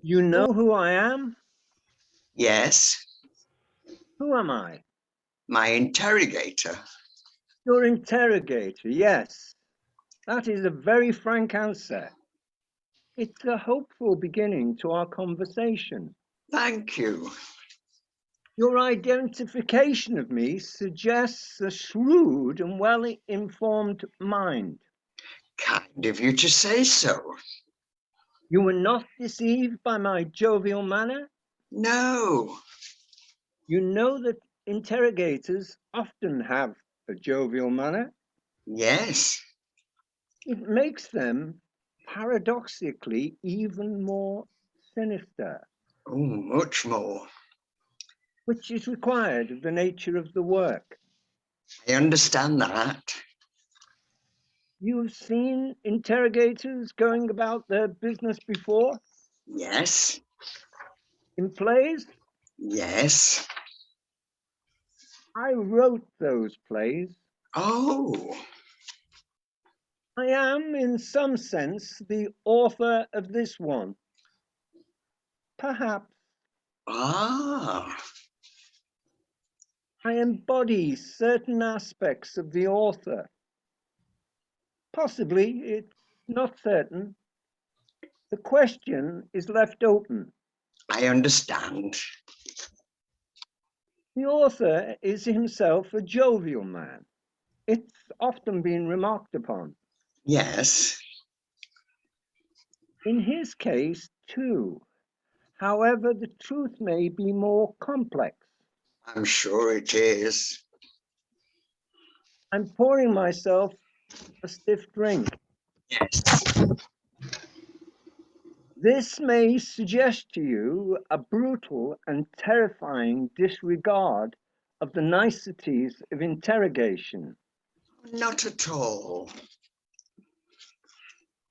You know who I am? Yes, Who am I? my interrogator. Your interrogator, yes. That is a very frank answer. It's a hopeful beginning to our conversation. Thank you. Your identification of me suggests a shrewd and well-informed mind. Kind of you to say so. You were not deceived by my jovial manner. No, You know that interrogators often have a jovial manner. yes. It makes them paradoxically even more sinister, Oh, much more. which is required of the nature of the work. I understand that. You've seen interrogators going about their business before Yes, in plays. yes. I wrote those plays. Oh, I am, in some sense, the author of this one. Perhaps ah, I embody certain aspects of the author. Possibly, it's not certain. The question is left open. I understand. The author is himself a jovial man. It's often been remarked upon. Yes, In his case, too, however, the truth may be more complex. I'm sure it is. I'm pouring myself a stiff drink. Yes, This may suggest to you a brutal and terrifying disregard of the niceties of interrogation. not at all.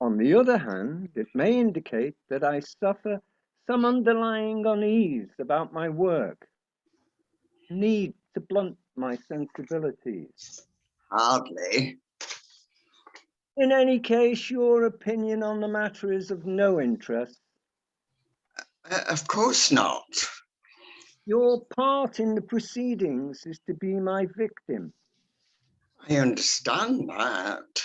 On the other hand, it may indicate that I suffer some underlying unease about my work, need to blunt my sensibilities. Hardly. In any case, your opinion on the matter is of no interest. Of course not. Your part in the proceedings is to be my victim. I understand that.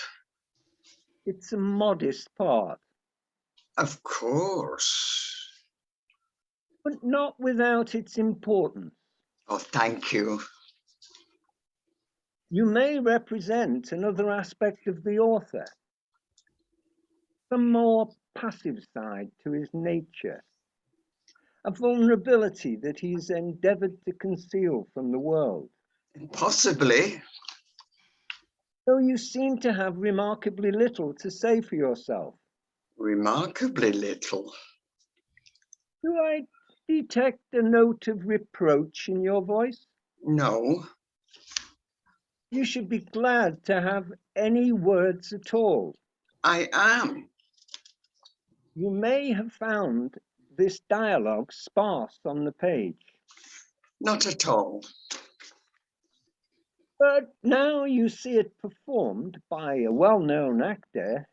It's a modest part, Of course. but not without its importance. Oh, thank you. You may represent another aspect of the author, some more passive side to his nature, a vulnerability that he's endeavored to conceal from the world. Possibly. Though you seem to have remarkably little to say for yourself. Remarkably little. Do I detect a note of reproach in your voice? No, You should be glad to have any words at all. I am. You may have found this dialogue sparse on the page. Not at all. But now you see it performed by a well-known actor,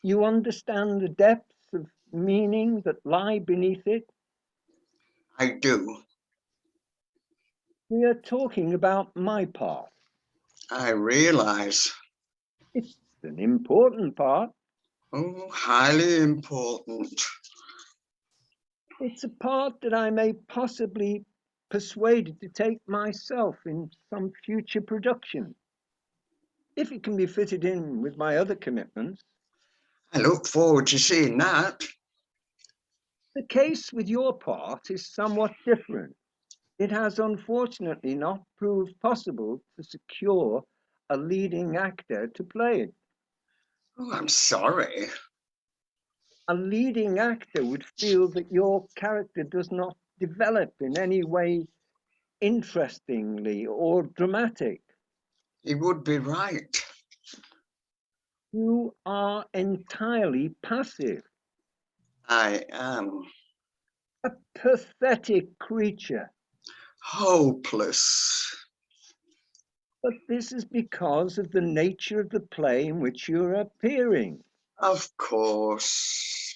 you understand the depths of meaning that lie beneath it. I do. We are talking about my part. I realize. It's an important part. Oh, highly important. It's a part that I may possibly persuaded to take myself in some future production, if it can be fitted in with my other commitments. I look forward to seeing that. The case with your part is somewhat different. It has unfortunately not proved possible to secure a leading actor to play it. Oh, I'm sorry. A leading actor would feel that your character does not develop in any way interestingly or dramatic. He would be right. You are entirely passive, I am a pathetic creature. hopeless. But this is because of the nature of the play in which you're appearing. Of course.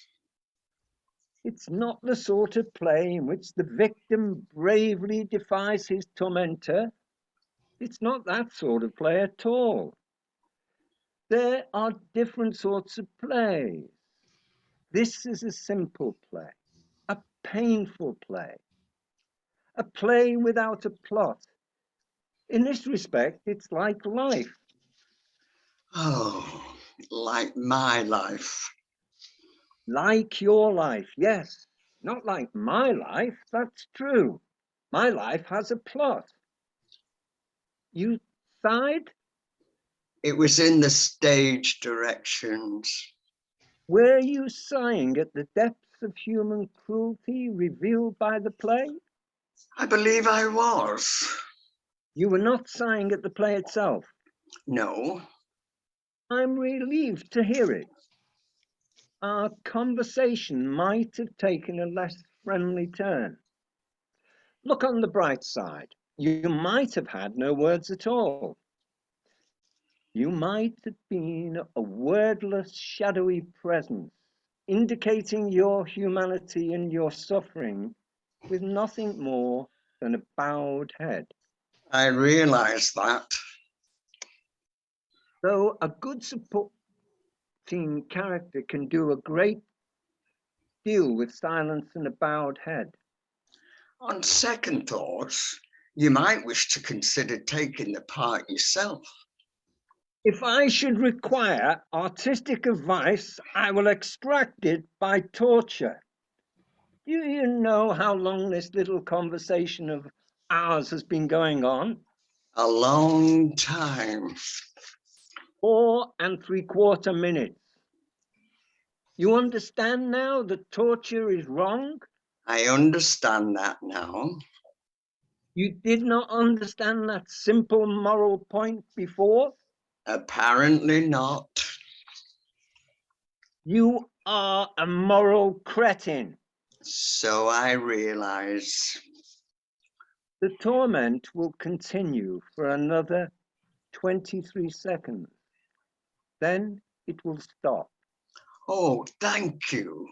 It's not the sort of play in which the victim bravely defies his tormentor. It's not that sort of play at all. There are different sorts of plays. This is a simple play, a painful play, a play without a plot. In this respect, it's like life. Oh, like my life. Like your life, yes. Not like my life, that's true. My life has a plot. You sighed? It was in the stage directions. Were you sighing at the depths of human cruelty revealed by the play? I believe I was. You were not sighing at the play itself. No, I'm relieved to hear it. Our conversation might have taken a less friendly turn. Look on the bright side. You might have had no words at all. You might have been a wordless, shadowy presence, indicating your humanity and your suffering with nothing more than a bowed head. I realise that. Though a good supporting character can do a great deal with silence and a bowed head. On second thoughts, you might wish to consider taking the part yourself. If I should require artistic advice, I will extract it by torture. Do you know how long this little conversation of ours has been going on? A long time. 4 3/4 minutes. You understand now that torture is wrong? I understand that now. You did not understand that simple moral point before? Apparently not. You are a moral cretin. So I realise. The torment will continue for another 23 seconds. Then it will stop. Oh, thank you.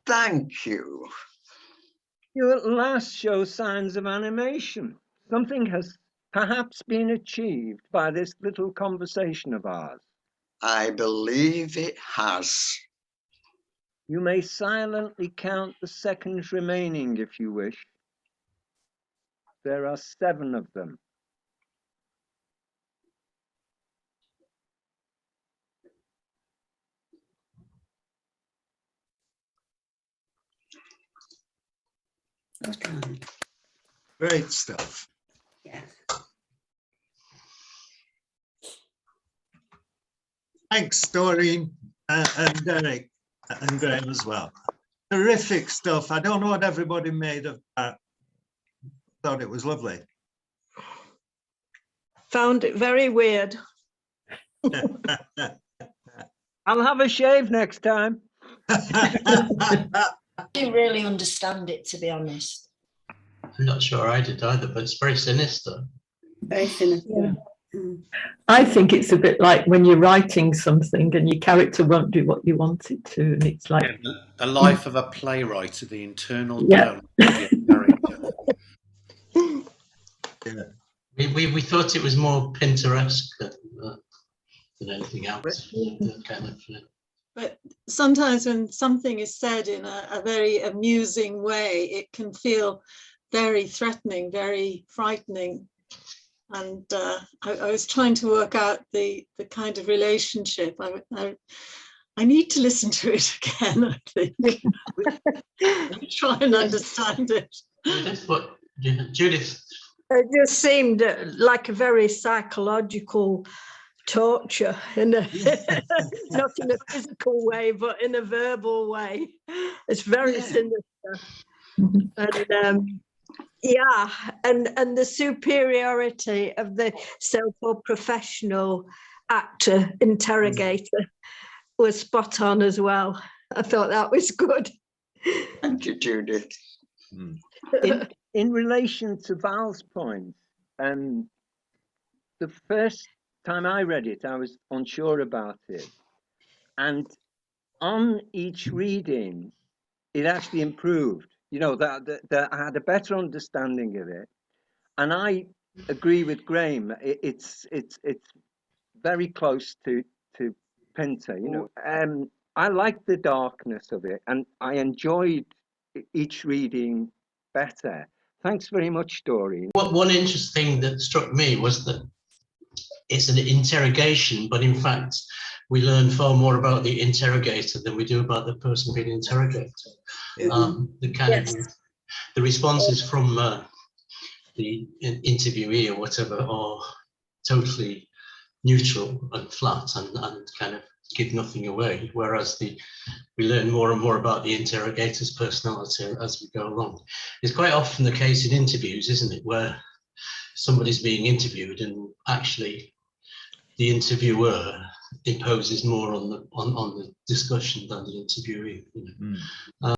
Thank you. You at last show signs of animation. Something has perhaps been achieved by this little conversation of ours. I believe it has. You may silently count the seconds remaining if you wish. There are 7 of them. Okay. Great stuff. Yes. Thanks, Doreen and Derek and Graham as well. Terrific stuff. I don't know what everybody made of that. Thought it was lovely. Found it very weird. I'll have a shave next time. I didn't really understand it, to be honest. I'm not sure I did either, but it's very sinister. Very sinister. Yeah. Mm. I think it's a bit like when you're writing something and your character won't do what you want it to, and it's like The life of a playwright, the internal Yeah. dialogue of your character. We thought it was more Pinteresque than anything else. Kind of, But sometimes when something is said in a very amusing way, it can feel very threatening, very frightening. And I was trying to work out the kind of relationship. I need to listen to it again, I think. Try and understand it. Judith. it just seemed like a very psychological torture, not in a physical way, but in a verbal way. It's very sinister. And and the superiority of the so-called professional actor interrogator was spot on as well. I thought that was good. Thank you, Judith. In relation to Val's point, the first time I read it, I was unsure about it. And on each reading, it actually improved. You know, that I had a better understanding of it, and I agree with Graham. It's very close to Pinter. You know, I liked the darkness of it, and I enjoyed each reading better. Thanks very much, Doreen. One interesting thing that struck me was that it's an interrogation, but in fact, we learn far more about the interrogator than we do about the person being interrogated. The kind of the responses from the interviewee or whatever are totally neutral and flat and kind of give nothing away, whereas we learn more and more about the interrogator's personality as we go along. It's quite often the case in interviews, isn't it, where somebody's being interviewed and actually the interviewer imposes more on the discussion than the interviewee. You know?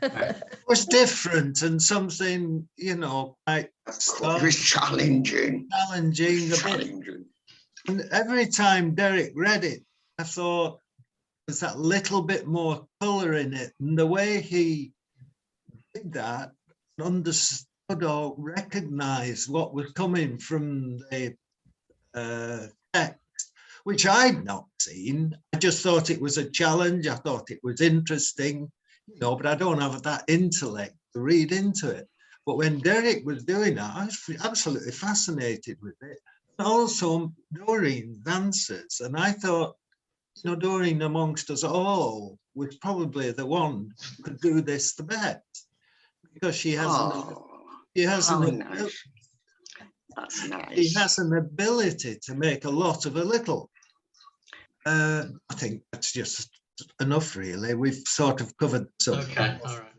It was different and something, you know, quite It was challenging. challenging. And every time Derek read it, I thought there's that little bit more colour in it. And the way he did that, understood or recognised what was coming from the text, which I'd not seen. I just thought it was a challenge. I thought it was interesting, you know, but I don't have that intellect to read into it. But when Derek was doing that, I was absolutely fascinated with it. And also Doreen's answers. And I thought, you know, Doreen amongst us all was probably the one who could do this the best, because she has That's nice. He has an ability to make a lot of a little. I think that's just enough, really. We've sort of covered the subject. Okay, all right.